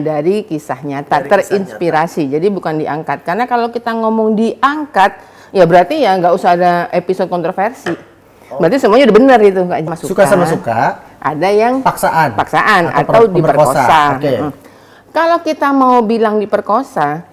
dari kisah nyata, terinspirasi. Jadi bukan diangkat. Karena kalau kita ngomong diangkat, ya berarti ya nggak usah ada episode kontroversi. Berarti semuanya udah benar itu, Kak. Suka sama suka. Ada yang paksaan atau diperkosa. Okay. Kalau kita mau bilang diperkosa,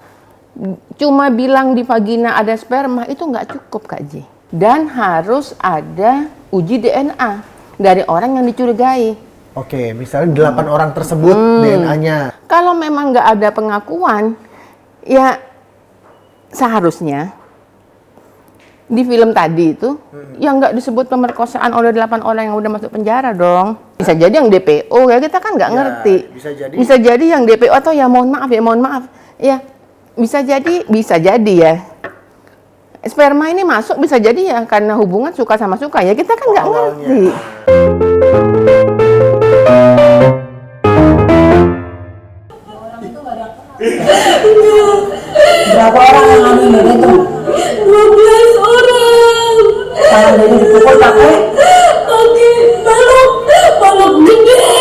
cuma bilang di vagina ada sperma itu nggak cukup, Kak J. Dan harus ada uji DNA dari orang yang dicurigai. Oke, misalnya 8 orang tersebut DNA-nya. Kalau memang nggak ada pengakuan, ya seharusnya di film tadi itu yang nggak disebut pemerkosaan oleh 8 orang yang udah masuk penjara dong. Bisa jadi yang DPO, ya kita kan nggak ngerti. Bisa jadi yang DPO atau ya mohon maaf. Ya bisa jadi ya. Sperma ini masuk bisa jadi ya karena hubungan suka sama suka ya kita kan nggak ngerti. Berapa orang yang ngambil mbak itu? 12 orang. Tangan dari dipukul pakai balok gede.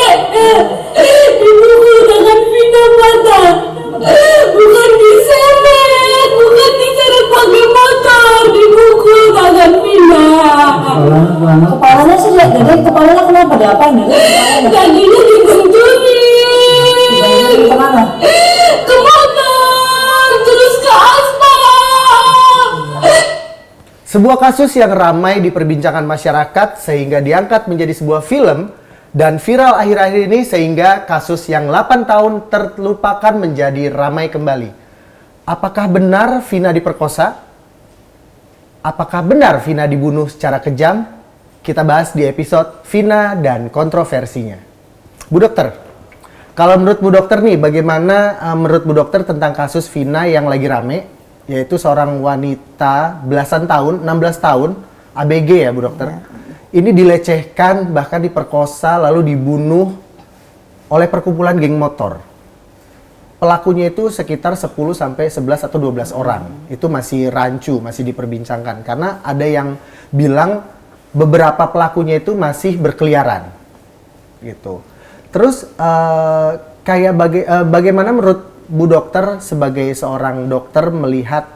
Dipukul dengan pita patah. Bukan diseret pakai motor. Dipukul dengan pita. kepalanya sih lihat deh, kepalanya kenapa diapain ya? Kakinya dibenturin. Kemana? Ke motor. Terus ke aspal. Sebuah kasus yang ramai diperbincangkan masyarakat sehingga diangkat menjadi sebuah film dan viral akhir-akhir ini sehingga kasus yang 8 tahun terlupakan menjadi ramai kembali. Apakah benar Vina diperkosa? Apakah benar Vina dibunuh secara kejam? Kita bahas di episode Vina dan kontroversinya. Bu Dokter, kalau menurut Bu Dokter nih, bagaimana menurut Bu Dokter tentang kasus Vina yang lagi rame? Yaitu seorang wanita belasan tahun, 16 tahun, ABG ya Bu Dokter. Ini dilecehkan, bahkan diperkosa, lalu dibunuh oleh perkumpulan geng motor. Pelakunya itu sekitar 10 sampai 11 atau 12 orang. Itu masih rancu, masih diperbincangkan. Karena ada yang bilang beberapa pelakunya itu masih berkeliaran. Gitu. Terus bagaimana menurut Bu Dokter sebagai seorang dokter melihat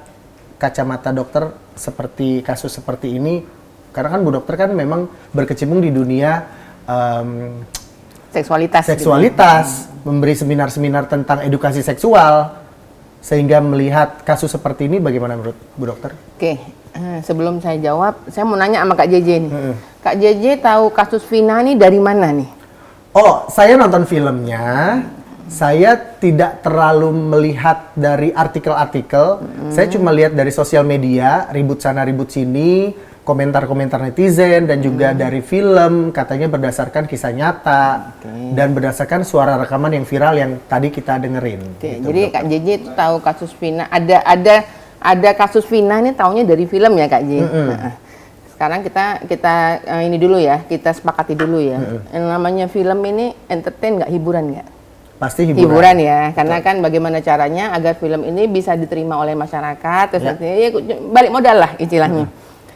kacamata dokter seperti kasus seperti ini? Karena kan Bu Dokter kan memang berkecimpung di dunia seksualitas, memberi seminar-seminar tentang edukasi seksual, sehingga melihat kasus seperti ini bagaimana menurut Bu Dokter? Oke, sebelum saya jawab, saya mau nanya sama Kak JJ nih. Kak JJ tahu kasus Vina nih dari mana nih? Oh, saya nonton filmnya. Saya tidak terlalu melihat dari artikel-artikel. Saya cuma lihat dari sosial media, ribut sana ribut sini, komentar-komentar netizen, dan juga dari film, katanya berdasarkan kisah nyata, dan berdasarkan suara rekaman yang viral yang tadi kita dengerin. Gitu, jadi Kak JJ itu tahu kasus Vina, ada kasus Vina ini taunya dari film ya Kak JJ. Sekarang kita ini dulu ya, kita sepakati dulu ya. Yang namanya film ini entertain nggak, hiburan nggak? Pasti hiburan ya, karena kan bagaimana caranya agar film ini bisa diterima oleh masyarakat, terus ya, balik modal lah istilahnya.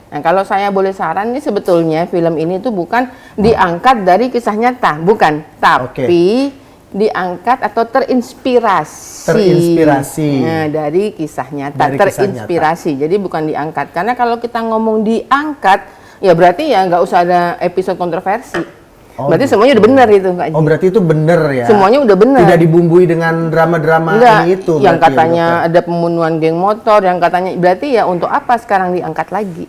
Nah, kalau saya boleh saran nih, sebetulnya film ini tuh bukan diangkat dari kisah nyata, bukan, tapi diangkat atau terinspirasi dari kisah nyata, terinspirasi. Jadi bukan diangkat, karena kalau kita ngomong diangkat, ya berarti ya nggak usah ada episode kontroversi. Berarti semuanya udah benar itu, Kak. Oh, berarti itu bener ya? Semuanya udah benar. Tidak dibumbui dengan drama-drama ini itu. Yang katanya ada pembunuhan geng motor, yang katanya berarti ya untuk apa sekarang diangkat lagi?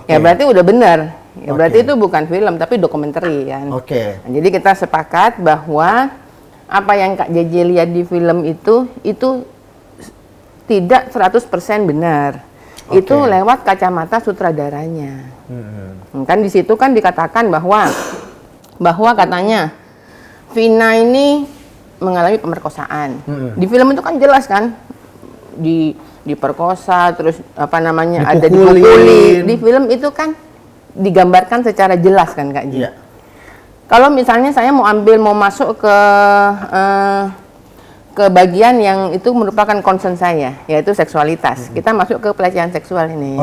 Ya berarti udah benar. Ya berarti itu bukan film tapi dokumenter kan. Nah, jadi kita sepakat bahwa apa yang Kak JJ lihat di film itu tidak 100% benar. Itu lewat kacamata sutradaranya. Kan di situ kan dikatakan bahwa katanya Vina ini mengalami pemerkosaan. Di film itu kan jelas kan diperkosa, terus apa namanya ada dipukuli. Di film itu kan digambarkan secara jelas kan Kak Ji. Kalau misalnya saya mau masuk ke bagian yang itu merupakan concern saya, yaitu seksualitas. Kita masuk ke pelecehan seksual ini.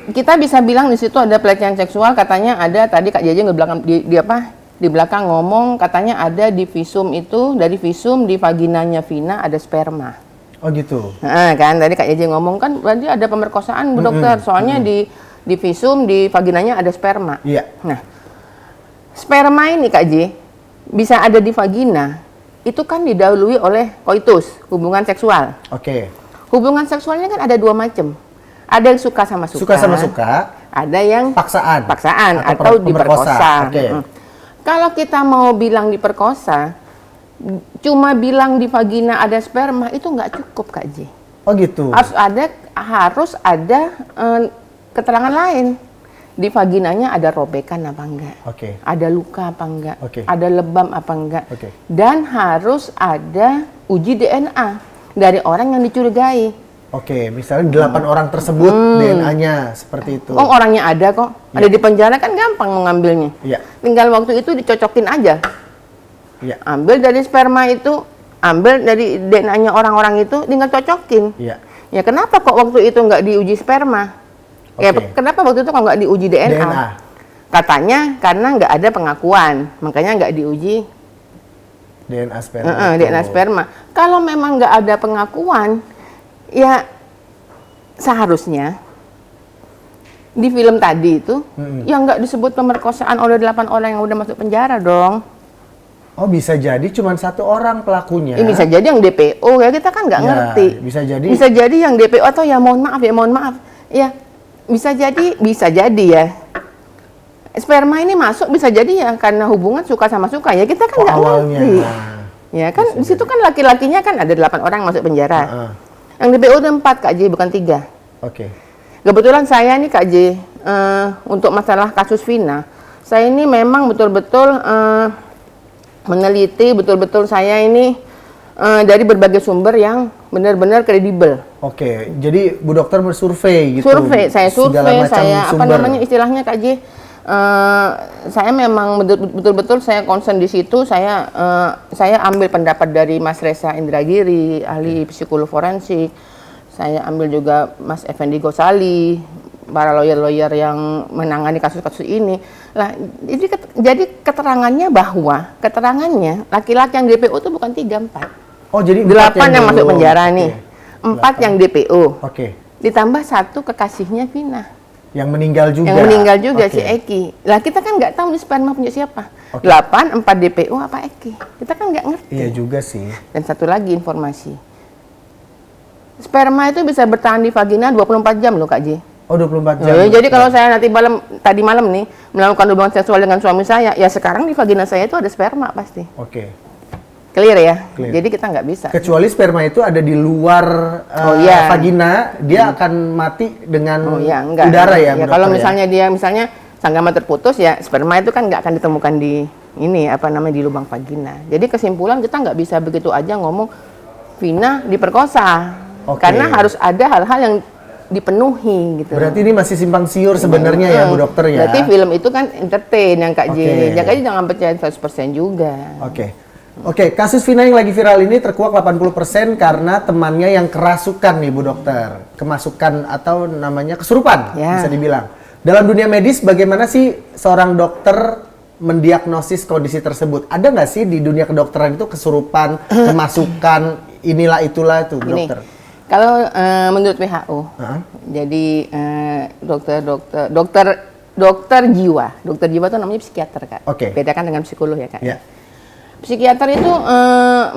Kita bisa bilang di situ ada pelecehan seksual, katanya ada tadi Kak JJ ngebilang di apa? di belakang ngomong katanya ada di visum itu, dari visum di vaginanya Vina ada sperma. Oh gitu. Nah, kan tadi Kak Jeje ngomong kan berarti ada pemerkosaan Bu Dokter. Soalnya di visum di vaginanya ada sperma. Iya. Nah, sperma ini Kak J bisa ada di vagina itu kan didahului oleh koitus, hubungan seksual. Oke. Hubungan seksualnya kan ada dua macam. Ada yang suka sama suka. Suka sama suka. Ada yang Paksaan. atau pemerkosa. diperkosa. Oke. Kalau kita mau bilang diperkosa, cuma bilang di vagina ada sperma itu nggak cukup Kak J. Oh gitu. Harus ada keterangan lain. Di vaginanya ada robekan apa enggak? Oke. Ada luka apa enggak? Oke. Ada lebam apa enggak? Oke. Dan harus ada uji DNA dari orang yang dicurigai. Oke, misalnya 8 orang tersebut DNA-nya seperti itu. Oh, orangnya ada kok. Ada di penjara kan gampang mengambilnya. Iya. Tinggal waktu itu dicocokin aja. Iya. Ambil dari sperma itu, ambil dari DNA-nya orang-orang itu, tinggal cocokin. Iya. Ya kenapa kok waktu itu nggak diuji sperma? Ya Oke. kenapa waktu itu kok nggak diuji DNA? DNA. Katanya karena nggak ada pengakuan, makanya nggak diuji DNA sperma. DNA sperma. Kalau memang nggak ada pengakuan, ya seharusnya di film tadi itu yang nggak disebut pemerkosaan oleh 8 orang yang udah masuk penjara dong. Oh, bisa jadi cuma 1 orang pelakunya. Ini bisa jadi yang DPO ya, kita kan nggak Ya, ngerti. bisa jadi yang DPO atau ya mohon maaf ya bisa jadi ya. Sperma ini masuk bisa jadi ya karena hubungan suka sama suka ya, kita kan nggak awalnya. ngerti. Ya kan di situ kan laki-lakinya kan ada 8 orang masuk penjara. Heeh. Yang DPO ada 4 Kak J, bukan 3. Oke. Kebetulan saya nih Kak J, untuk masalah kasus Vina, saya ini memang betul-betul meneliti, betul-betul saya ini dari berbagai sumber yang benar-benar kredibel. Oke, jadi Bu Dokter bersurvei gitu. Saya segala survei, macam saya apa sumber. namanya istilahnya Kak J, saya memang betul-betul saya concern di situ. Saya ambil pendapat dari Mas Reza Indragiri, ahli psikolog forensik. Saya ambil juga Mas Effendi Ghosali, para lawyer-lawyer yang menangani kasus-kasus ini. Lah, jadi keterangannya bahwa laki-laki yang DPO itu bukan 3, 4. Oh, jadi 8 yang masuk dulu. penjara Oke. nih. 4 yang DPO. Oke. Ditambah 1 kekasihnya Vina. Yang meninggal juga. Yang meninggal juga Oke. si Eki. Lah kita kan nggak tahu nih sperma punya siapa. Oke. 8, 4 DPO apa Eki. Kita kan nggak ngerti. Iya juga sih. Dan satu lagi informasi. Sperma itu bisa bertahan di vagina 24 jam loh Kak J. Oh, 24 jam. Jadi kalau saya tadi malam nih melakukan hubungan seksual dengan suami saya, ya sekarang di vagina saya itu ada sperma pasti. Oke. Clear ya? Clear. Jadi kita nggak bisa. Kecuali sperma itu ada di luar iya. vagina, dia akan mati dengan Enggak. udara ya. Bu Kalau Dokter, misalnya sanggama terputus ya sperma itu kan nggak akan ditemukan di di lubang vagina. Jadi kesimpulan kita nggak bisa begitu aja ngomong Vina diperkosa. Oke. Karena harus ada hal-hal yang dipenuhi gitu. Berarti ini masih simpang siur sebenarnya ya Bu Dokter ya. Berarti film itu kan entertain yang Kak J. Oke. Kak J jangan percaya 100% juga. Oke, kasus Vina yang lagi viral ini terkuak 80% karena temannya yang kerasukan nih Bu Dokter. Kemasukan atau namanya kesurupan Ya. bisa dibilang. Dalam dunia medis bagaimana sih seorang dokter mendiagnosis kondisi tersebut? Ada nggak sih di dunia kedokteran itu kesurupan, kemasukan, inilah itulah itu Bu Ini, Dokter? kalau menurut WHO, jadi dokter jiwa itu namanya psikiater Kak. Oke. Bedakan dengan psikolog ya Kak. Ya. Psikiater itu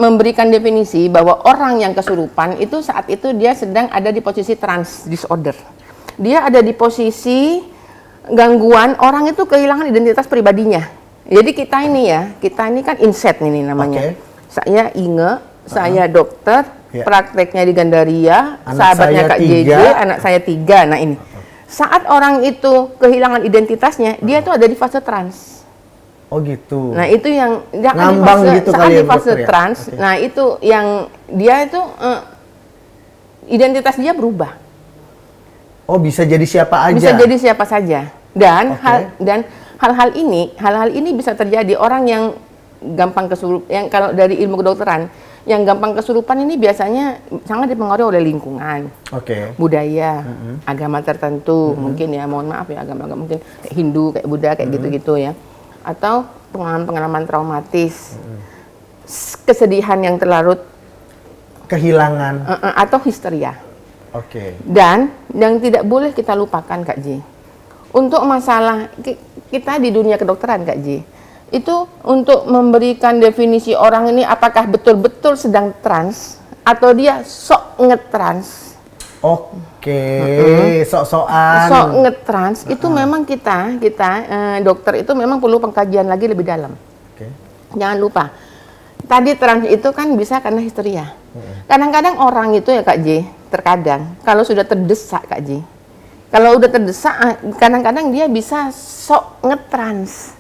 memberikan definisi bahwa orang yang kesurupan itu saat itu dia sedang ada di posisi trans disorder. Dia ada di posisi gangguan, orang itu kehilangan identitas pribadinya. Jadi kita ini kan inset ini namanya. Oke. Saya Inge, saya dokter, Ya. prakteknya di Gandaria, Anak sahabatnya saya Kak 3. JJ, anak saya 3. Nah ini, saat orang itu kehilangan identitasnya, dia tuh ada di fase trans. Oh gitu. Nah itu yang Ngambang gitu saat kali ya, di fase dokter ya? trans. Oke. Nah itu yang dia itu identitas dia berubah. Oh bisa jadi siapa aja? Bisa jadi siapa saja. Dan Oke. hal-hal ini bisa terjadi orang yang gampang kesurupan. Yang kalau dari ilmu kedokteran, yang gampang kesurupan ini biasanya sangat dipengaruhi oleh lingkungan, Oke. budaya, agama tertentu, mungkin ya, mohon maaf ya, agama mungkin kayak Hindu, kayak Buddha, kayak gitu-gitu ya. Atau pengalaman traumatis, kesedihan yang terlarut, Kehilangan. atau histeria. Oke. Dan yang tidak boleh kita lupakan Kak J, untuk masalah kita di dunia kedokteran Kak J, itu untuk memberikan definisi orang ini apakah betul-betul sedang trans atau dia sok ngetrans. Oke, sok-sokan. Sok ngetrans itu memang kita dokter itu memang perlu pengkajian lagi lebih dalam. Oke. Jangan lupa, tadi trans itu kan bisa karena histeria. Kadang-kadang orang itu ya Kak J, terkadang kalau sudah terdesak Kak J, kalau udah terdesak kadang-kadang dia bisa sok ngetrans.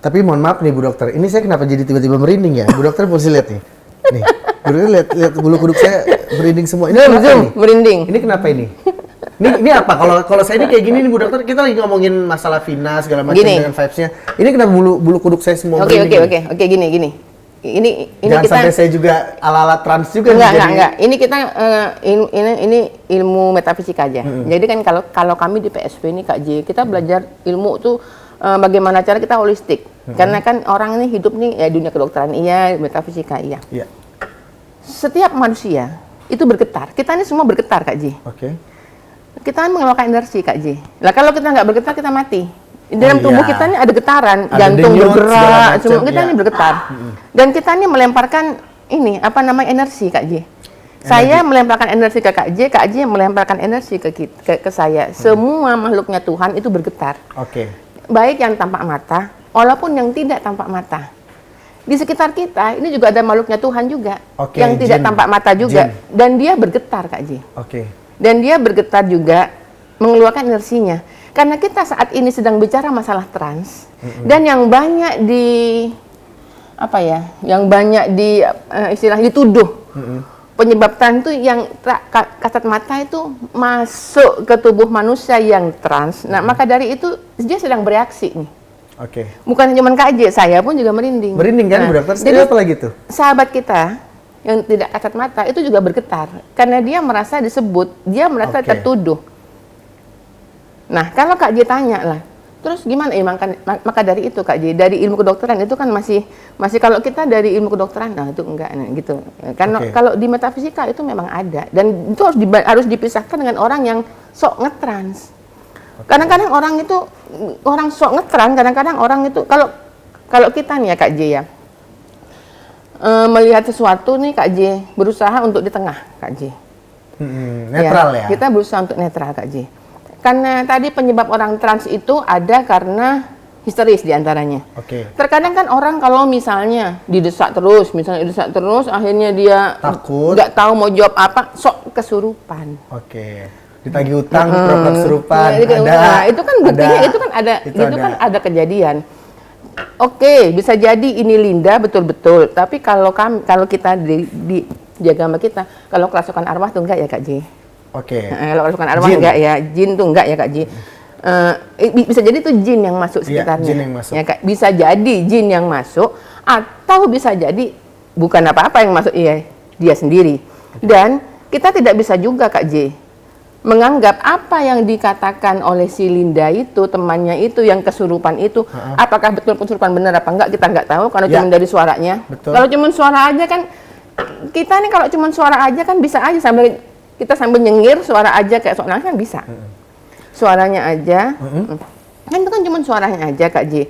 Tapi mohon maaf nih Bu Dokter, ini saya kenapa jadi tiba-tiba merinding ya? Bu Dokter mesti lihat nih. Nih, Bu Dokter lihat bulu kuduk saya merinding semua. Ini kenapa Zoom, nih? merinding. Ini kenapa ini? Ini apa? Kalau saya ini kayak gini nih Bu Dokter, kita lagi ngomongin masalah Vina segala macam Gini. dengan vibes-nya. Ini kenapa bulu kuduk saya semua Oke, merinding? gini. Ini Jangan kita sampai saya juga ala-ala trans juga enggak. Ini kita ini ilmu metafisika aja. Jadi kan kalau kami di PSP ini Kak J, kita belajar ilmu tuh bagaimana cara kita holistik. Karena kan orang ini hidup nih ya dunia kedokteran iya, metafisika iya. Iya. Setiap manusia itu bergetar. Kita ini semua bergetar Kak J. Oke. Kita kan mengeluarkan energi Kak J. Lah kalau kita nggak bergetar kita mati. Di Oh, dalam tubuh iya. kita ini ada getaran, Ada jantung denyut, segala bergerak, macam, semua kita iya. ini bergetar. Dan kita ini melemparkan ini apa namanya energi Kak J. Saya melemparkan energi ke Kak J melemparkan energi ke saya. Semua makhluknya Tuhan itu bergetar. Oke. Baik yang tampak mata, walaupun yang tidak tampak mata. Di sekitar kita ini juga ada makhluknya Tuhan juga, Oke, yang tidak jin. tampak mata juga, Jin. dan dia bergetar Kak J. Oke. Dan dia bergetar juga mengeluarkan energinya. Karena kita saat ini sedang bicara masalah trans, dan yang banyak istilah dituduh penyebab trans itu yang kasat mata itu masuk ke tubuh manusia yang trans. Nah, maka dari itu dia sedang bereaksi nih. Oke. Bukan cuma Kak J, saya pun juga merinding. Merinding kan Bu Dokter? jadi Apa lagi tuh? sahabat kita yang tidak kasat mata itu juga bergetar karena dia merasa disebut, dia merasa Oke. tertuduh. Nah, kalau Kak J tanya lah, terus gimana? Maka dari itu Kak J, dari ilmu kedokteran itu kan masih kalau kita dari ilmu kedokteran, nah itu enggak gitu. Karena Oke. kalau di metafisika itu memang ada dan itu harus dipisahkan dengan orang yang sok ngetrans. Kadang-kadang orang sok ngetrans, kadang-kadang orang itu kalau kita nih ya Kak J ya, melihat sesuatu nih Kak J berusaha untuk di tengah Kak J. Netral ya? Kita berusaha untuk netral Kak J. Karena tadi penyebab orang trans itu ada karena histeris diantaranya. Oke. Terkadang kan orang kalau misalnya didesak terus, akhirnya dia Takut. nggak tahu mau jawab apa, sok kesurupan. Oke. Ditagih utang, pura-pura kesurupan. Nah, itu kan buktinya, itu Itu kan ada kejadian. Oke, bisa jadi ini Linda betul-betul, tapi kalau kita di agama kita, kalau kerasukan arwah tuh enggak ya Kak J. Oke. Kalau kerasukan arwah Jin. enggak ya, jin tuh enggak ya Kak J. Bisa jadi tuh jin yang masuk Iya, sekitarnya. jin yang masuk. Ya, Kak. Bisa jadi jin yang masuk atau bisa jadi bukan apa-apa yang masuk, iya dia sendiri. Dan kita tidak bisa juga Kak J menganggap apa yang dikatakan oleh si Linda itu, temannya itu yang kesurupan itu, apakah betul kesurupan benar apa enggak kita nggak tahu kalau Ya. cuma dari suaranya. Betul. Kalau cuma suara aja kan kita nih kalau cuma suara aja kan bisa aja kita sambil nyengir suara aja kayak soalnya kan bisa. Suaranya aja. Kan itu kan cuma suaranya aja Kak J.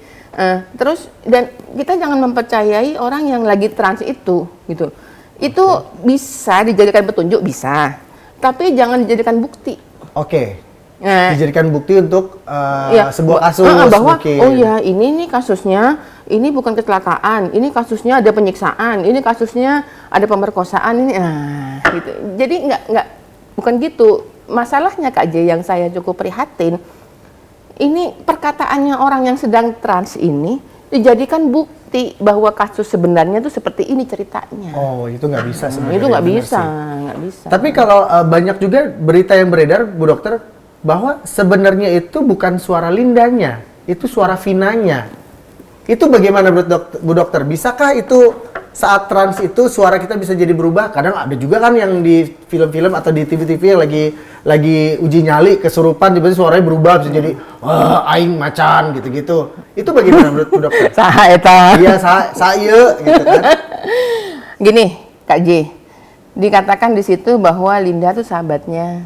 Terus dan kita jangan mempercayai orang yang lagi trans itu gitu. Itu bisa dijadikan petunjuk bisa. Tapi jangan dijadikan bukti. Oke. Nah, Dijadikan bukti untuk ya, sebuah kasus bahwa mungkin. oh ya ini nih kasusnya ini bukan kecelakaan, ini kasusnya ada penyiksaan, ini kasusnya ada pemerkosaan ini. Nah, gitu. Jadi nggak bukan gitu. Masalahnya Kak J yang saya cukup prihatin, ini perkataannya orang yang sedang trans ini dijadikan bukti bahwa kasus sebenarnya itu seperti ini ceritanya. Oh, itu nggak bisa sebenarnya. Itu nggak Benar bisa, sih. nggak bisa. Tapi kalau banyak juga berita yang beredar, Bu Dokter, bahwa sebenarnya itu bukan suara Lindanya, itu suara Vinanya. Itu bagaimana Bu Dokter? Bisakah itu saat trans itu suara kita bisa jadi berubah? Kadang ada juga kan yang di film-film atau di TV-TV yang lagi uji nyali kesurupan tiba-tiba suaranya berubah bisa jadi wah aing macan gitu-gitu. Itu bagaimana menurut Bu Dokter? Saha eta. Iya, saya gitu kan. Gini, Kak J. Dikatakan di situ bahwa Linda tuh sahabatnya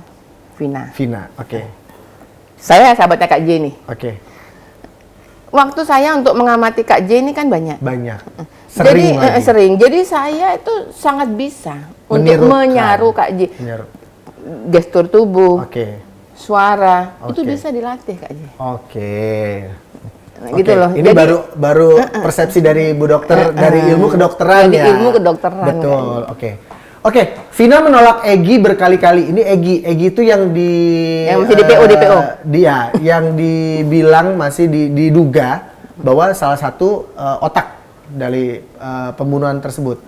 Vina. Vina, oke. Saya sahabatnya Kak J nih. Oke. Waktu saya untuk mengamati Kak J ini kan banyak. Banyak. Jadi lagi. sering. Jadi saya itu sangat bisa untuk Menirukan. menyaru Kak J. Menyaru. Gestur tubuh, Oke. suara, itu Oke. bisa dilatih Kak J. Oke. Nah, gitu Oke, loh. Ini Jadi, baru persepsi dari Bu Dokter dari ilmu kedokteran Dari ya. ilmu kedokteran, Betul. Oke. Oke, Vina menolak Egy berkali-kali. Ini Egy itu yang Yang masih DPO. Dia yang dibilang masih diduga bahwa salah satu otak dari pembunuhan tersebut.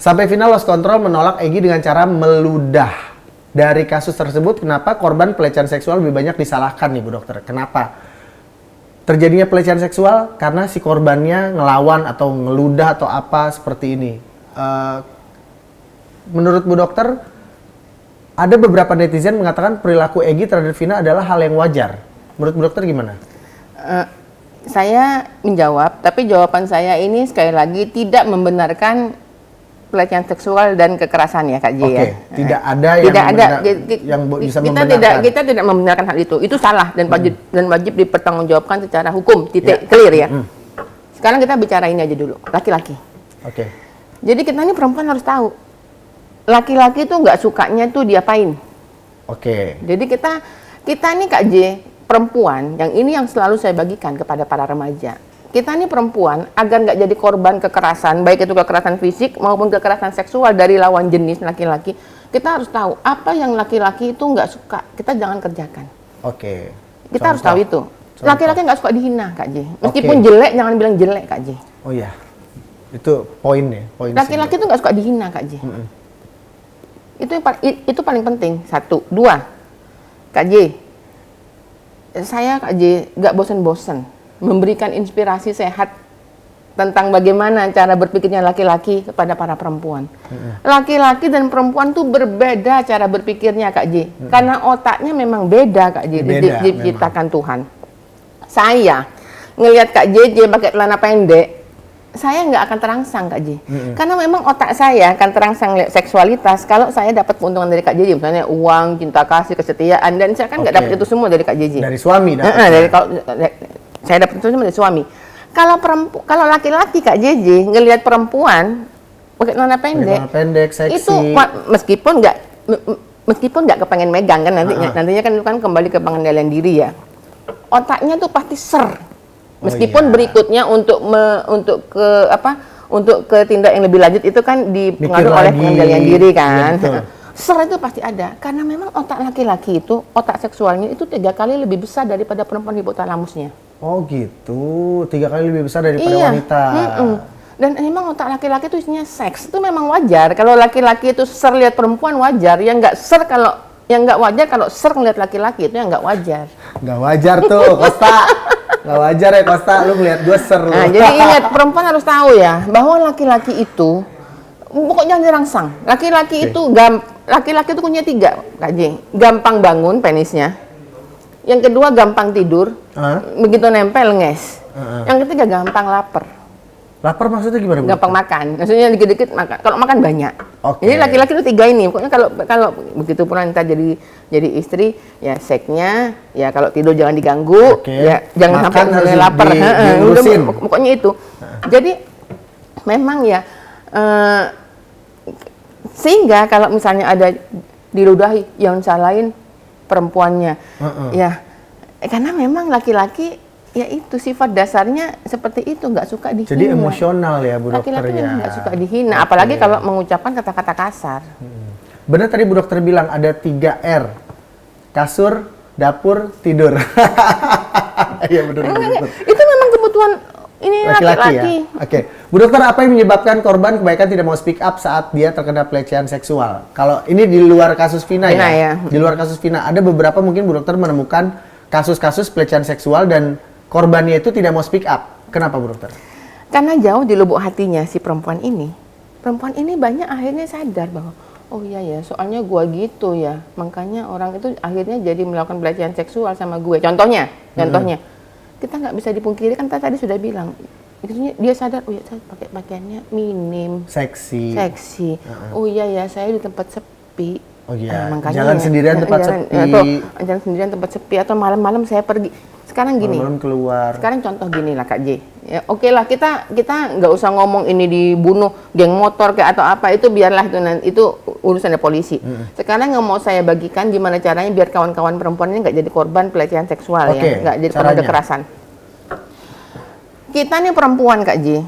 Sampai Vina lost control menolak Egy dengan cara meludah. Dari kasus tersebut, kenapa korban pelecehan seksual lebih banyak disalahkan nih Bu Dokter? Kenapa? Terjadinya pelecehan seksual karena si korbannya ngelawan atau ngeludah atau apa seperti ini. Menurut Bu Dokter, ada beberapa netizen mengatakan perilaku Egy terhadap Vina adalah hal yang wajar. Menurut Bu Dokter gimana? saya menjawab, tapi jawaban saya ini sekali lagi tidak membenarkan pelecehan seksual dan kekerasan ya Kak J Oke, ya. tidak ada yang tidak ada yang bisa kita membenarkan. kita tidak membenarkan hal itu. Itu salah dan wajib dipertanggungjawabkan secara hukum. Titik clear ya. Sekarang kita bicara ini aja dulu, laki-laki. Oke. Jadi kita ini perempuan harus tahu, laki-laki tuh nggak sukanya tuh diapain. Oke. Jadi kita ini Kak J, perempuan, yang ini yang selalu saya bagikan kepada para remaja. Kita ini perempuan, agar nggak jadi korban kekerasan, baik itu kekerasan fisik maupun kekerasan seksual dari lawan jenis laki-laki, kita harus tahu apa yang laki-laki itu nggak suka, kita jangan kerjakan. Oke. Kita harus tahu itu. Laki-laki nggak suka dihina, Kak J. Meskipun Oke. jelek, jangan bilang jelek, Kak J. Oh iya. Itu poinnya. Laki-laki itu nggak suka dihina, Kak J. Itu paling penting. 1, 2, Kak J. Saya Kak J nggak bosan-bosan memberikan inspirasi sehat tentang bagaimana cara berpikirnya laki-laki kepada para perempuan. Laki-laki dan perempuan tuh berbeda cara berpikirnya Kak J. Karena otaknya memang beda Kak J, Beda, diciptakan Tuhan. Saya ngelihat Kak J pakai celana pendek, saya nggak akan terangsang Kak J. Karena memang otak saya akan terangsang lihat seksualitas kalau saya dapat keuntungan dari Kak J, misalnya uang, cinta kasih, kesetiaan, dan saya kan nggak dapat itu semua dari Kak J. Dari suami Saya dapat itu semua dari suami. Kalau laki-laki Kak JJ ngelihat perempuan pakai celana pendek, seksi. itu meskipun nggak kepengen megang kan nantinya kan itu kan kembali ke pengendalian diri ya. Otaknya tuh pasti meskipun berikutnya untuk ke tindak yang lebih lanjut itu kan dipengaruhi oleh pengendalian diri kan. Ya, Ser itu pasti ada karena memang otak laki-laki itu otak seksualnya itu 3 kali lebih besar daripada perempuan hipotalamusnya. Oh gitu, 3 kali lebih besar daripada wanita. Dan memang otak laki-laki itu isinya seks itu memang wajar. Kalau laki-laki itu ser lihat perempuan wajar, yang nggak wajar kalau ser ngeliat laki-laki itu yang nggak wajar. Nggak wajar tuh, Kosta. Nggak wajar ya Kosta, lu ngeliat gue ser lu. Nah, jadi ingat perempuan harus tahu ya bahwa laki-laki itu pokoknya dirangsang. Laki-laki itu punya 3 Kak J. Gampang bangun penisnya. Yang kedua gampang tidur. Begitu nempel nges. Yang ketiga gampang lapar. Lapar maksudnya gimana? Gampang makan. Maksudnya dikit-dikit makan. Kalau makan banyak. Oke. Jadi laki-laki itu 3 ini. Pokoknya kalau begitu pun nanti jadi istri, ya seksnya, ya kalau tidur jangan diganggu, ya jangan Makan sampai harus lapar. diurusin. Pokoknya itu. Jadi memang ya sehingga kalau misalnya ada diludahi yang salahin perempuannya, ya karena memang laki-laki ya itu sifat dasarnya seperti itu, nggak suka dihina. Jadi emosional ya Bu Dokter Laki-laki ya. nggak suka dihina, apalagi kalau mengucapkan kata-kata kasar. Benar tadi Bu Dokter bilang ada 3 R. Kasur, dapur, tidur. Iya benar. Itu memang kebutuhan ini laki-laki. Ya? Oke. Bu Dokter, apa yang menyebabkan korban kebanyakan tidak mau speak up saat dia terkena pelecehan seksual? Kalau ini di luar kasus Vina ya. Di luar kasus Vina, ada beberapa mungkin Bu Dokter menemukan kasus-kasus pelecehan seksual dan korbannya itu tidak mau speak up. Kenapa Bu Dokter? Karena jauh di lubuk hatinya si perempuan ini, perempuan ini banyak akhirnya sadar bahwa oh iya ya, soalnya gua gitu ya, makanya orang itu akhirnya jadi melakukan pelecehan seksual sama gue. Contohnya, kita nggak bisa dipungkiri kan tadi sudah bilang, dia sadar, oh ya saya pakai pakaiannya minim, seksi. Oh iya ya, saya di tempat sepi. Oh iya, makanya jalan sendirian tempat sepi. Jalan sendirian tempat sepi atau malam-malam saya pergi. Sekarang gini. Malam keluar. Sekarang contoh gini lah Kak J. Ya, oke lah kita nggak usah ngomong ini dibunuh geng motor kayak atau apa, itu biarlah itu urusannya polisi. Sekarang yang mau saya bagikan gimana caranya biar kawan-kawan perempuan ini nggak jadi korban pelecehan seksual ya, nggak jadi korban kekerasan. Kita nih perempuan Kak J.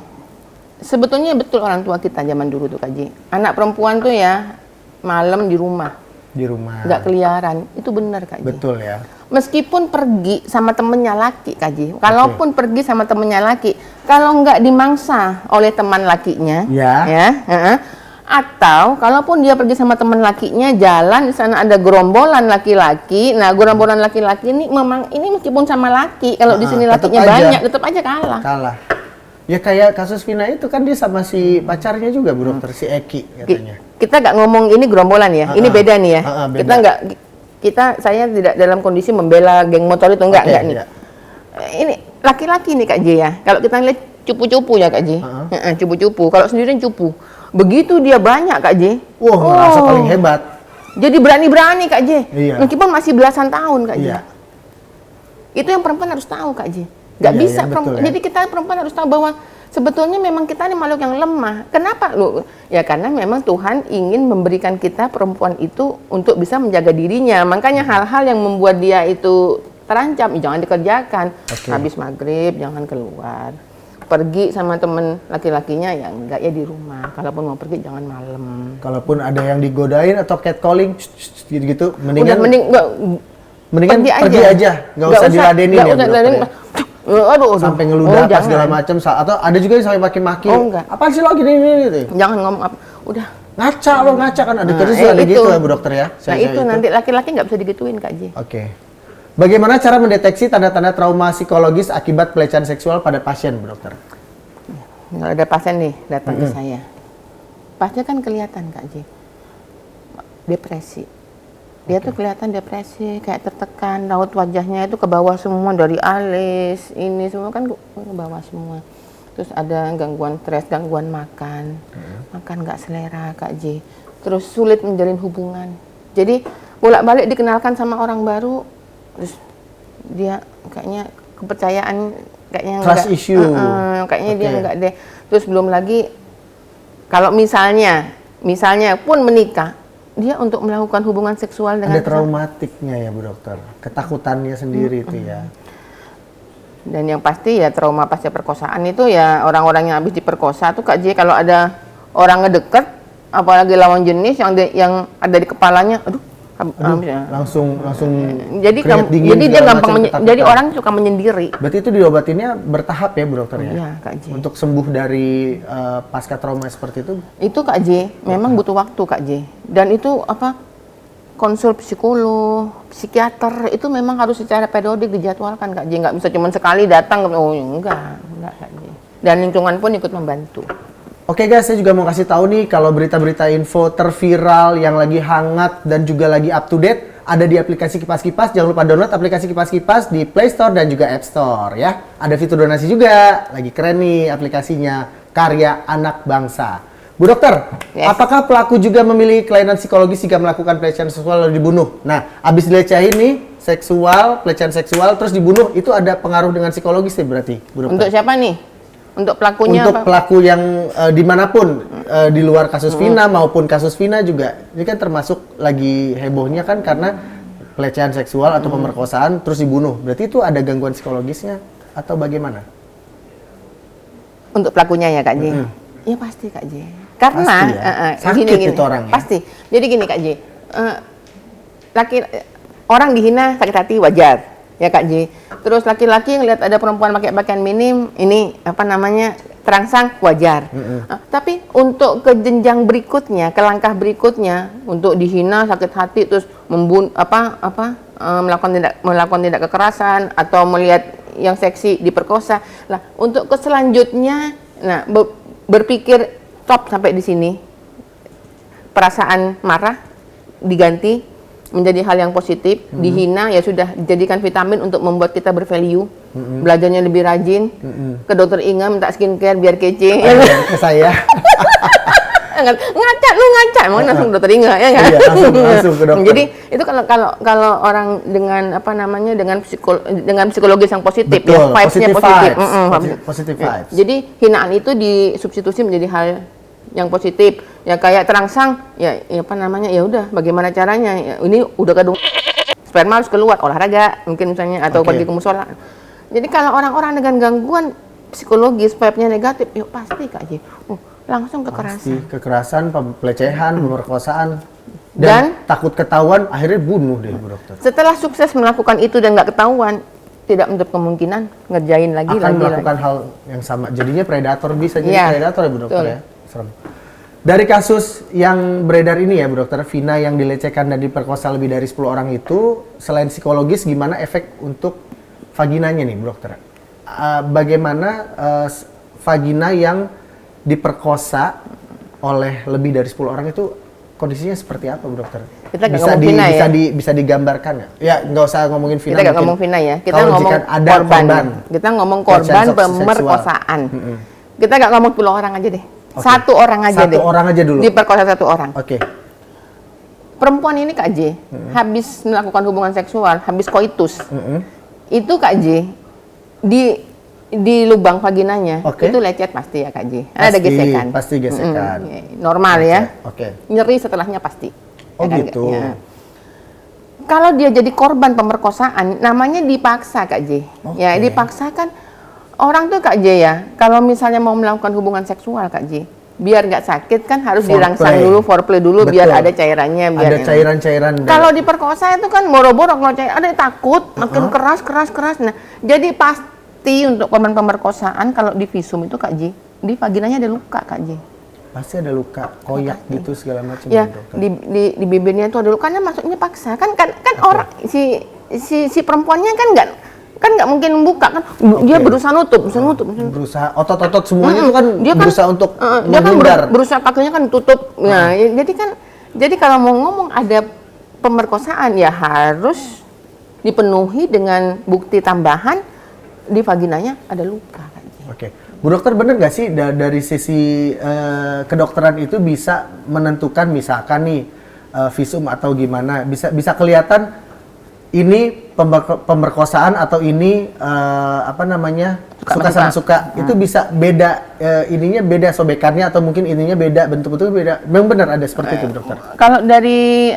Sebetulnya betul orang tua kita zaman dulu tuh Kak J. Anak perempuan tuh ya malam di rumah. Nggak keliaran. Itu benar Kak J. Betul ya. Meskipun pergi sama temennya laki Kak J. Kalaupun pergi sama temennya laki, kalau nggak dimangsa oleh teman lakinya, atau kalaupun dia pergi sama teman lakinya, jalan di sana ada gerombolan laki-laki. Nah, gerombolan laki-laki ini memang ini meskipun sama laki, kalau di sini lakinya banyak, tetap aja kalah. Ya kayak kasus Vina itu kan dia sama si pacarnya juga Bu Dokter, si Eki katanya. Kita nggak ngomong ini gerombolan ya, ini beda nih ya. Beda. Saya tidak dalam kondisi membela geng motor itu enggak nih. Iya. Ini laki-laki nih Kak J ya. Kalau kita lihat cupu-cupu ya Kak J. Cupu-cupu. Kalau sendirian cupu. Begitu dia banyak Kak J. Merasa paling hebat. Jadi berani-berani Kak J. Iya. Meskipun masih belasan tahun Kak J. Iya. Itu yang perempuan harus tahu Kak J. Nggak bisa perempuan. Jadi kita perempuan harus tahu bahwa sebetulnya memang kita ini makhluk yang lemah. Kenapa lu? Ya karena memang Tuhan ingin memberikan kita perempuan itu untuk bisa menjaga dirinya. Makanya hal-hal yang membuat dia itu terancam, jangan dikerjakan. Habis maghrib jangan keluar. Pergi sama temen laki-lakinya ya enggak ya di rumah. Kalaupun mau pergi jangan malam. Kalaupun ada yang digodain atau catcalling gitu, mendingan pergi aja. Nggak usah diladenin ya, Bu Dokter. Aduh, sampai ngeludah apa segala macam, atau ada juga yang sampai maki-maki. Apaan sih lo gini gitu. Jangan ngomong apa. Udah. Ngaca kan ada terus ada gitu ya Bu Dokter ya. Itu nanti laki-laki nggak bisa digituin Kak J. Oke. Bagaimana cara mendeteksi tanda-tanda trauma psikologis akibat pelecehan seksual pada pasien Bu Dokter? Kalau ada pasien nih datang ke saya, pasti kan kelihatan Kak J. Depresi. Dia tuh kelihatan depresi, kayak tertekan, raut wajahnya itu ke bawah semua, dari alis, ini semua kan ke bawah semua. Terus ada gangguan stres, gangguan makan, makan nggak selera Kak J. Terus sulit menjalin hubungan. Jadi bolak-balik dikenalkan sama orang baru, terus dia kayaknya kepercayaan kayaknya trust issue. Kayaknya dia nggak deh. Terus belum lagi kalau misalnya pun menikah, dia untuk melakukan hubungan seksual dengan ada traumatiknya ya Bu Dokter, ketakutannya sendiri itu ya. Dan yang pasti ya trauma pasca perkosaan itu ya orang-orang yang habis diperkosa tuh Kak J, kalau ada orang ngedeket apalagi lawan jenis yang ada di kepalanya, langsung jadi dia gampang jadi orang suka menyendiri. Berarti itu diobatinnya bertahap ya Bu Dokter ya? Iya Kak J. Untuk sembuh dari pasca trauma seperti itu? Itu Kak J, memang butuh waktu Kak J. Dan itu konsul psikolog, psikiater itu memang harus secara periodik dijadwalkan Kak J. Nggak bisa cuma sekali datang, enggak Kak J. Dan lingkungan pun ikut membantu. Oke guys, saya juga mau kasih tahu nih kalau berita-berita info terviral yang lagi hangat dan juga lagi up to date ada di aplikasi Kipas-Kipas. Jangan lupa download aplikasi Kipas-Kipas di Play Store dan juga App Store ya. Ada fitur donasi juga, lagi keren nih aplikasinya, karya anak bangsa. Bu Dokter, apakah pelaku juga memiliki kelainan psikologis jika melakukan pelecehan seksual lalu dibunuh? Nah, abis dilecehin nih, pelecehan seksual terus dibunuh, itu ada pengaruh dengan psikologis ya berarti, Bu Dokter? Untuk siapa nih? Untuk pelakunya untuk pelaku yang dimanapun di luar kasus Vina maupun kasus Vina juga, ini kan termasuk lagi hebohnya kan karena pelecehan seksual atau pemerkosaan terus dibunuh. Berarti itu ada gangguan psikologisnya atau bagaimana? Untuk pelakunya ya Kak J? Ya pasti Kak J. Karena sakit gini, itu orangnya. Pasti. Jadi gini Kak J, orang dihina sakit hati wajar. Ya Kak J. Terus laki-laki ngelihat ada perempuan pakai pakaian minim, ini terangsang wajar. Tapi untuk ke jenjang berikutnya, ke langkah berikutnya, untuk dihina sakit hati terus melakukan tindak kekerasan atau melihat yang seksi diperkosa. Lah, untuk ke selanjutnya berpikir stop sampai di sini. Perasaan marah diganti menjadi hal yang positif, dihina ya sudah jadikan vitamin untuk membuat kita bervalue, belajarnya lebih rajin, ke dokter Inga minta skincare biar kece, Ke saya. ngaca, mau langsung dokter Inga ya nggak? Iya, langsung ke dokter. Jadi itu kalau orang dengan apa namanya dengan psikologis yang positif Betul, ya, vibes-nya positif. Positive vibes. Jadi hinaan itu disubstitusi menjadi hal yang positif. Ya kayak terangsang, ya apa namanya, ya udah bagaimana caranya? Ya, ini udah kadung sperma harus keluar, olahraga mungkin misalnya atau pergi ke musola. Jadi kalau orang-orang dengan gangguan psikologis, vibe-nya negatif, yuk pasti Kak J. Langsung kekerasan. Kekerasan, pelecehan, pemerkosaan, dan takut ketahuan, akhirnya bunuh deh Bu Dokter. Setelah sukses melakukan itu dan nggak ketahuan, tidak menutup kemungkinan ngerjain lagi akan melakukan hal yang sama. Jadinya predator, bisa jadi predator ya Bu Dokter ya. Serem. Dari kasus yang beredar ini ya Bu Dokter, Vina yang dilecehkan dan diperkosa lebih dari 10 orang itu, selain psikologis, gimana efek untuk vaginanya nih Bu Dokter? Bagaimana vagina yang diperkosa oleh lebih dari 10 orang itu kondisinya seperti apa Bu Dokter? Kita nggak ngomong Vina ya? Bisa digambarkan nggak? Ya nggak usah ngomongin Vina. Kita nggak ngomong Vina ya, kita ngomong ada korban. Kita ngomong korban pemerkosaan. Kita nggak ngomong 10 orang aja deh. Okay. Satu orang aja deh. Satu orang aja dulu. Diperkosa satu orang. Oke. Perempuan ini Kak J, habis melakukan hubungan seksual, habis koitus, itu Kak J, di lubang vaginanya, itu lecet pasti ya Kak J. Ada gesekan. Pasti gesekan. Normal ya. Oke. Nyeri setelahnya pasti. Oh ya gitu. Ya. Kalau dia jadi korban pemerkosaan, namanya dipaksa Kak J. Ya, dipaksakan. Orang tuh Kak J ya, kalau misalnya mau melakukan hubungan seksual Kak J, biar nggak sakit kan harus dirangsang dulu, foreplay dulu. Betul. Biar ada cairannya. Biar ada cairan-cairan. Kalau diperkosa itu kan boro-boro kalau ada takut, makin keras. Nah, jadi pasti untuk korban pemerkosaan kalau di visum itu Kak J, di vaginanya ada luka Kak J. Pasti ada luka, koyak gitu segala macam. Ya, di bibirnya itu ada luka, karena maksudnya paksa kan orang si perempuannya kan nggak mungkin buka kan, dia berusaha nutup. Berusaha otot-otot semuanya itu kan dia berusaha untuk dia kan berusaha kakinya kan tutup. Nah, jadi kalau mau ngomong ada pemerkosaan ya harus dipenuhi dengan bukti tambahan di vaginanya ada luka. Oke. Bu Dokter, bener nggak sih dari sisi kedokteran itu bisa menentukan misalkan nih visum atau gimana bisa kelihatan ini pemerkosaan atau ini suka sama suka itu bisa beda ininya beda sobekannya atau mungkin ininya beda bentuk-bentuknya beda. Memang benar ada seperti itu Bu Dokter? Kalau dari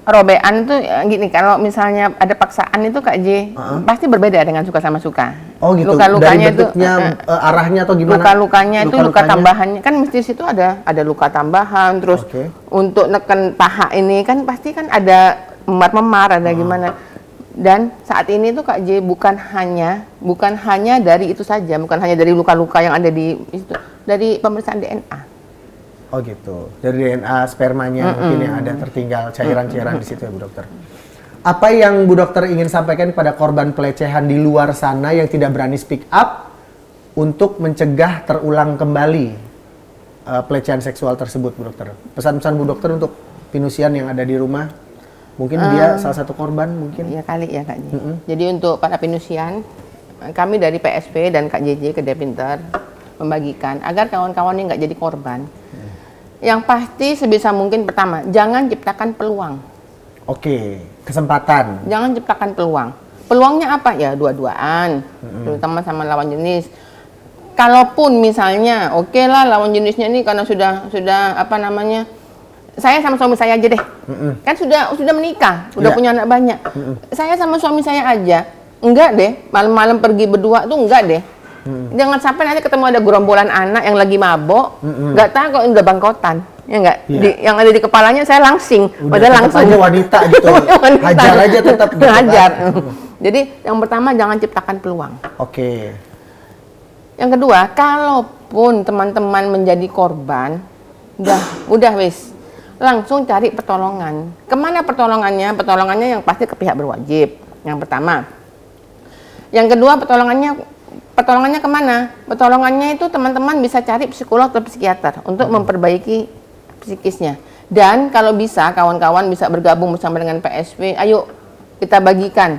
robean tuh gini, kalau misalnya ada paksaan itu Kak J, pasti berbeda dengan suka sama suka. Oh gitu. Luka-lukanya dari bentuknya, arahnya atau gimana? Luka-lukanya itu luka tambahannya kan mesti situ ada luka tambahan, terus untuk neken paha ini kan pasti kan ada memar-memar, ada gimana. Dan saat ini tuh Kak J bukan hanya dari itu saja, bukan hanya dari luka-luka yang ada di itu, dari pemeriksaan DNA. Oh gitu, dari DNA spermanya mungkin yang ada tertinggal cairan-cairan di situ ya Bu Dokter. Apa yang Bu Dokter ingin sampaikan kepada korban pelecehan di luar sana yang tidak berani speak up untuk mencegah terulang kembali pelecehan seksual tersebut Bu Dokter? Pesan-pesan Bu Dokter untuk pinusian yang ada di rumah, mungkin dia salah satu korban mungkin? Iya kali ya Kak J. Jadi untuk para pinusian, kami dari PSP dan Kak JJ Kerja Pintar membagikan agar kawan-kawan ini nggak jadi korban. Yang pasti sebisa mungkin pertama, jangan ciptakan peluang. Oke, kesempatan. Jangan ciptakan peluang. Peluangnya apa? Ya dua-duaan, terutama sama lawan jenis. Kalaupun misalnya, oke lah lawan jenisnya ini karena sudah apa namanya, saya sama suami saya aja deh, kan sudah menikah, udah punya anak banyak. Saya sama suami saya aja, enggak deh, malam-malam pergi berdua tuh enggak deh. Jangan sampai nanti ketemu ada gerombolan anak yang lagi mabok, nggak tahu kok udah bangkotan, ya nggak? Yang ada di kepalanya saya langsing, padahal langsung wanita gitu, hajar aja tetap gitu, hajar. Jadi yang pertama jangan ciptakan peluang. Oke. Yang kedua, kalaupun teman-teman menjadi korban, udah wis, langsung cari pertolongan. Kemana pertolongannya? Pertolongannya yang pasti ke pihak berwajib. Yang pertama. Yang kedua, pertolongannya pertolongannya kemana? Pertolongannya itu teman-teman bisa cari psikolog atau psikiater untuk memperbaiki psikisnya. Dan kalau bisa, kawan-kawan bisa bergabung bersama dengan PSP. Ayo kita bagikan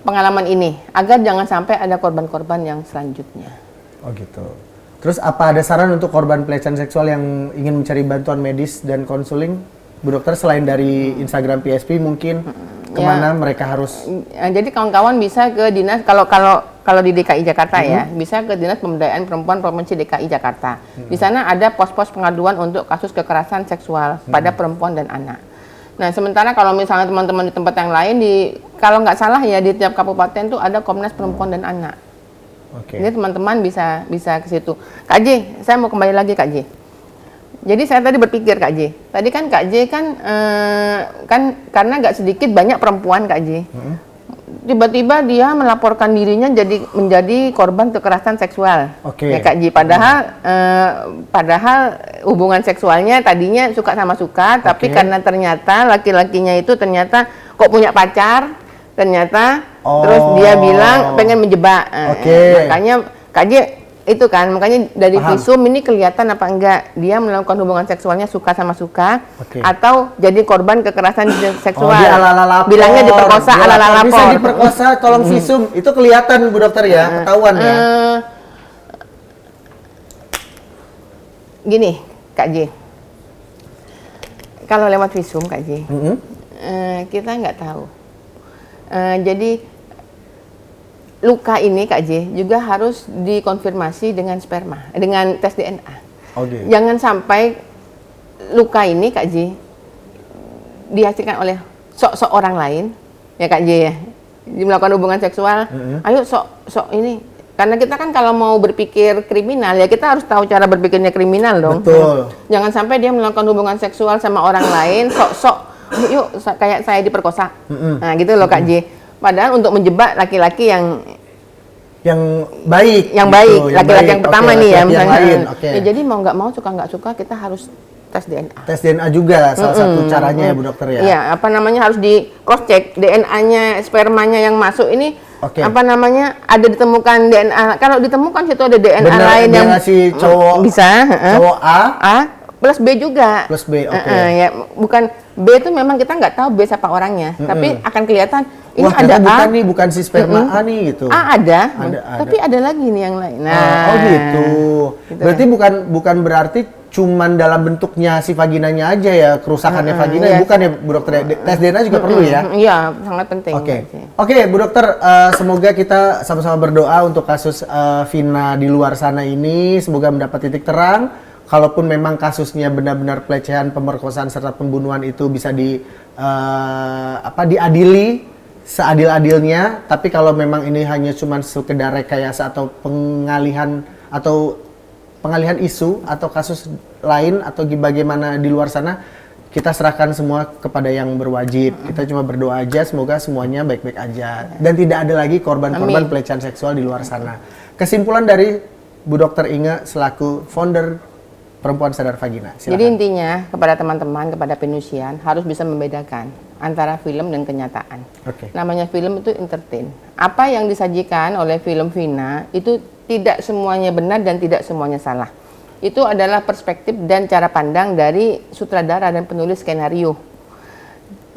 pengalaman ini agar jangan sampai ada korban-korban yang selanjutnya. Oh gitu. Terus apa ada saran untuk korban pelecehan seksual yang ingin mencari bantuan medis dan konseling, Bu Dokter, selain dari Instagram PSP mungkin kemana mereka harus? Jadi kawan-kawan bisa ke dinas kalau di DKI Jakarta ya, bisa ke Dinas Pemberdayaan Perempuan Provinsi DKI Jakarta. Di sana ada pos-pos pengaduan untuk kasus kekerasan seksual pada perempuan dan anak. Nah, sementara kalau misalnya teman-teman di tempat yang lain, kalau nggak salah ya di tiap kabupaten tuh ada Komnas Perempuan dan Anak. Oke. Jadi teman-teman bisa ke situ. Kak J, saya mau kembali lagi Kak J. Jadi saya tadi berpikir Kak J, tadi kan Kak J kan karena nggak sedikit banyak perempuan Kak J. Tiba-tiba dia melaporkan dirinya menjadi korban kekerasan seksual. Oke. Ya Kak J, padahal hubungan seksualnya tadinya suka sama suka, tapi karena ternyata laki-lakinya itu ternyata kok punya pacar, ternyata terus dia bilang pengen menjebak. Makanya Kak J itu kan, makanya dari visum ini kelihatan apa enggak dia melakukan hubungan seksualnya suka sama suka atau jadi korban kekerasan seksual. Dia ala-ala lapor. Bilangnya diperkosa ala-ala lapor. Bisa diperkosa, tolong visum. Itu kelihatan Bu Dokter ya, ketahuan ya. Gini, Kak J. Kalau lewat visum Kak J, kita nggak tahu. Jadi luka ini Kak J juga harus dikonfirmasi dengan sperma, dengan tes DNA. Jangan sampai luka ini Kak J dihasilkan oleh sok orang lain, ya Kak J ya, melakukan hubungan seksual. Ayo sok ini, karena kita kan kalau mau berpikir kriminal ya kita harus tahu cara berpikirnya kriminal dong. Betul. Jangan sampai dia melakukan hubungan seksual sama orang lain, sok yuk kayak saya diperkosa. Nah gitu loh Kak J. Padahal untuk menjebak laki-laki yang baik, laki-laki yang pertama nih ya misalnya. Ya, jadi mau nggak mau, suka nggak suka, kita harus tes DNA. Tes DNA juga salah satu caranya ya Bu Dokter ya. Iya, apa namanya, harus di cross check DNA-nya, spermanya yang masuk ini. Apa namanya, ada ditemukan DNA. Kalau ditemukan situ ada DNA lain yang si cowok bisa cowok A plus B juga. Plus B, ya, bukan B itu memang kita nggak tahu B siapa orangnya, tapi akan kelihatan ini wah, ada A. nih bukan si sperma A nih gitu. Ada. Tapi ada lagi nih yang lain. Nah, gitu. Berarti bukan berarti cuman dalam bentuknya si vaginanya aja ya, kerusakannya vagina, bukan ya Bu Dokter. Tes DNA juga perlu ya? Iya, sangat penting. Oke, Bu Dokter, semoga kita sama-sama berdoa untuk kasus Vina di luar sana ini, semoga mendapat titik terang. Kalaupun memang kasusnya benar-benar pelecehan, pemerkosaan serta pembunuhan itu bisa diadili seadil-adilnya, tapi kalau memang ini hanya cuma sekedar rekayasa atau pengalihan isu atau kasus lain atau bagaimana di luar sana, kita serahkan semua kepada yang berwajib. Kita cuma berdoa aja semoga semuanya baik-baik aja dan tidak ada lagi korban-korban pelecehan seksual di luar sana. Kesimpulan dari Bu Dokter Inge selaku founder Perempuan Sadar Vagina. Silakan. Jadi intinya kepada teman-teman, kepada penusian harus bisa membedakan antara film dan kenyataan. Namanya film itu entertain. Apa yang disajikan oleh film Vina itu tidak semuanya benar dan tidak semuanya salah. Itu adalah perspektif dan cara pandang dari sutradara dan penulis skenario.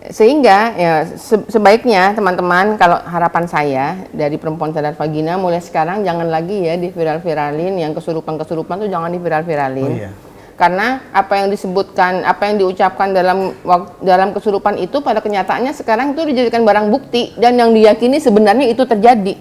Sehingga ya sebaiknya teman-teman, kalau harapan saya dari Perempuan Sadar Vagina, mulai sekarang jangan lagi ya diviral-viralin, yang kesurupan-kesurupan tuh jangan diviral-viralin. Karena apa yang disebutkan, apa yang diucapkan dalam kesurupan itu pada kenyataannya sekarang itu dijadikan barang bukti dan yang diyakini sebenarnya itu terjadi.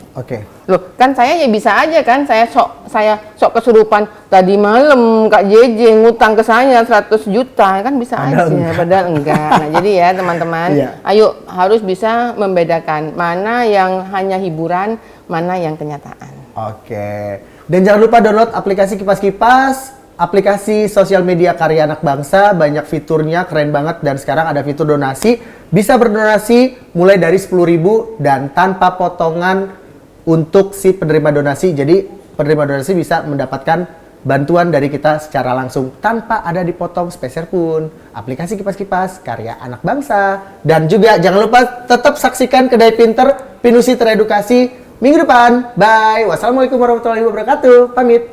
Loh, kan saya ya bisa aja kan, saya sok kesurupan tadi malam Kak JJ ngutang ke saya 100 juta, kan bisa aja, padahal enggak. Nah, jadi ya teman-teman, ayo harus bisa membedakan mana yang hanya hiburan, mana yang kenyataan. Dan jangan lupa download aplikasi Kipas-Kipas, aplikasi sosial media karya anak bangsa, banyak fiturnya, keren banget, dan sekarang ada fitur donasi. Bisa berdonasi mulai dari 10.000 dan tanpa potongan untuk si penerima donasi. Jadi penerima donasi bisa mendapatkan bantuan dari kita secara langsung tanpa ada dipotong speser pun. Aplikasi Kipas-Kipas karya anak bangsa. Dan juga jangan lupa tetap saksikan Kedai Pinter, Pinusi Teredukasi minggu depan. Bye. Wassalamualaikum warahmatullahi wabarakatuh. Pamit.